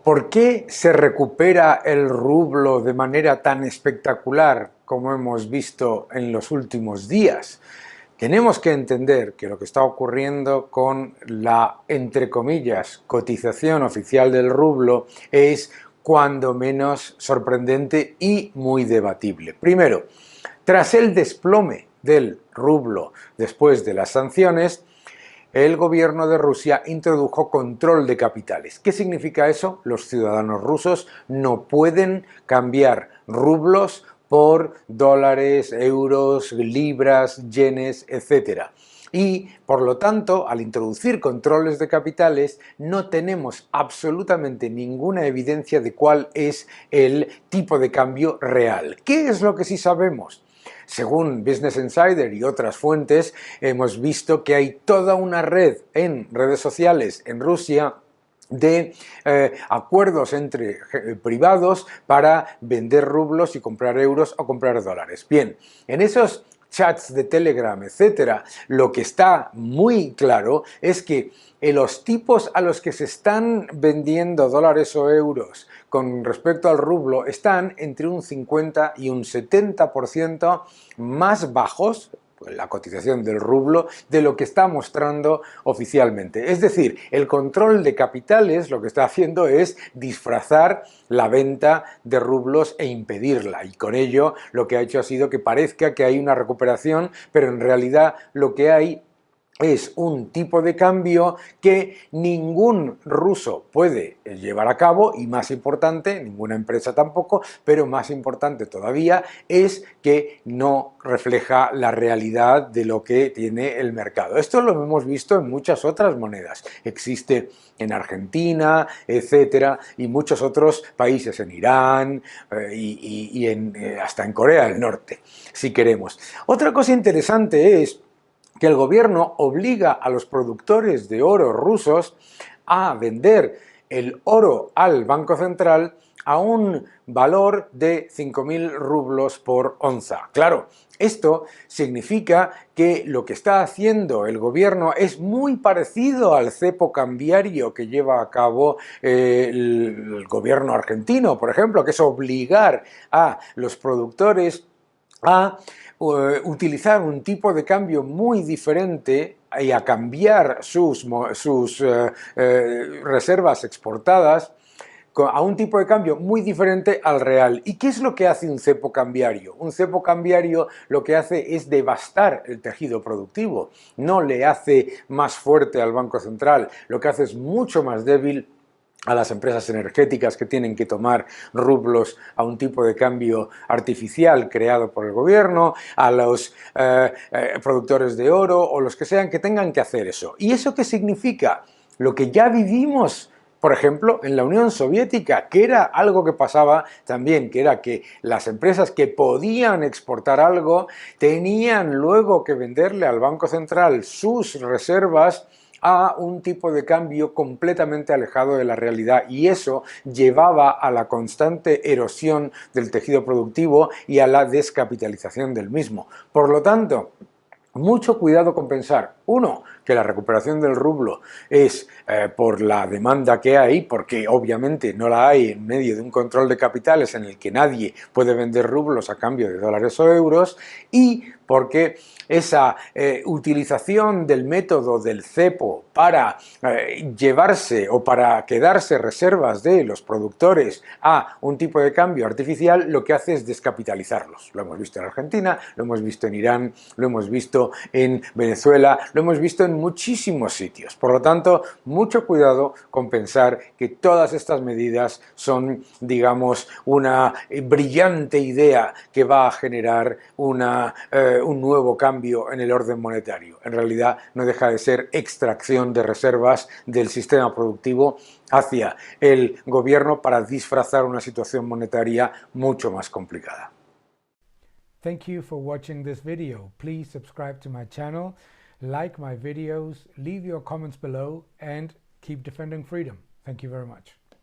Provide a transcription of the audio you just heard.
¿Por qué se recupera el rublo de manera tan espectacular como hemos visto en los últimos días? Tenemos que entender que lo que está ocurriendo con la, entre comillas, cotización oficial del rublo es cuando menos sorprendente y muy debatible. Primero, tras el desplome del rublo después de las sanciones, el gobierno de Rusia introdujo control de capitales. ¿Qué significa eso? Los ciudadanos rusos no pueden cambiar rublos por dólares, euros, libras, yenes, etc. Y, por lo tanto, al introducir controles de capitales, no tenemos absolutamente ninguna evidencia de cuál es el tipo de cambio real. ¿Qué es lo que sí sabemos? Según Business Insider y otras fuentes, hemos visto que hay toda una red en redes sociales en Rusia de acuerdos entre privados para vender rublos y comprar euros o comprar dólares. Bien, en esos chats de Telegram, etcétera, lo que está muy claro es que los tipos a los que se están vendiendo dólares o euros con respecto al rublo están entre un 50 y un 70% más bajos, la cotización del rublo, de lo que está mostrando oficialmente. Es decir, el control de capitales lo que está haciendo es disfrazar la venta de rublos e impedirla, y con ello lo que ha hecho ha sido que parezca que hay una recuperación, pero en realidad lo que hay es un tipo de cambio que ningún ruso puede llevar a cabo, y más importante, ninguna empresa tampoco, pero más importante todavía es que no refleja la realidad de lo que tiene el mercado. Esto lo hemos visto en muchas otras monedas. Existe en Argentina, etcétera, y muchos otros países, en Irán hasta en Corea del Norte, si queremos. Otra cosa interesante es que el gobierno obliga a los productores de oro rusos a vender el oro al Banco Central a un valor de 5.000 rublos por onza. Claro, esto significa que lo que está haciendo el gobierno es muy parecido al cepo cambiario que lleva a cabo el gobierno argentino, por ejemplo, que es obligar a los productores a utilizar un tipo de cambio muy diferente y a cambiar sus reservas exportadas a un tipo de cambio muy diferente al real. ¿Y qué es lo que hace un cepo cambiario? Un cepo cambiario lo que hace es devastar el tejido productivo, no le hace más fuerte al Banco Central, lo que hace es mucho más débil a las empresas energéticas que tienen que tomar rublos a un tipo de cambio artificial creado por el gobierno, a los productores de oro o los que sean que tengan que hacer eso. ¿Y eso qué significa? Lo que ya vivimos, por ejemplo, en la Unión Soviética, que era algo que pasaba también, que era que las empresas que podían exportar algo tenían luego que venderle al Banco Central sus reservas a un tipo de cambio completamente alejado de la realidad, y eso llevaba a la constante erosión del tejido productivo y a la descapitalización del mismo. Por lo tanto, mucho cuidado con pensar, uno, que la recuperación del rublo es por la demanda que hay, porque obviamente no la hay en medio de un control de capitales en el que nadie puede vender rublos a cambio de dólares o euros, y porque esa utilización del método del cepo para llevarse o para quedarse reservas de los productores a un tipo de cambio artificial, lo que hace es descapitalizarlos. Lo hemos visto en Argentina, lo hemos visto en Irán, lo hemos visto en Venezuela, lo hemos visto en muchísimos sitios. Por lo tanto, mucho cuidado con pensar que todas estas medidas son, digamos, una brillante idea que va a generar un nuevo cambio en el orden monetario. En realidad no deja de ser extracción de reservas del sistema productivo hacia el gobierno para disfrazar una situación monetaria mucho más complicada. Thank you for watching this video. Please subscribe to my channel, like my videos, leave your comments below, and keep defending freedom. Thank you very much.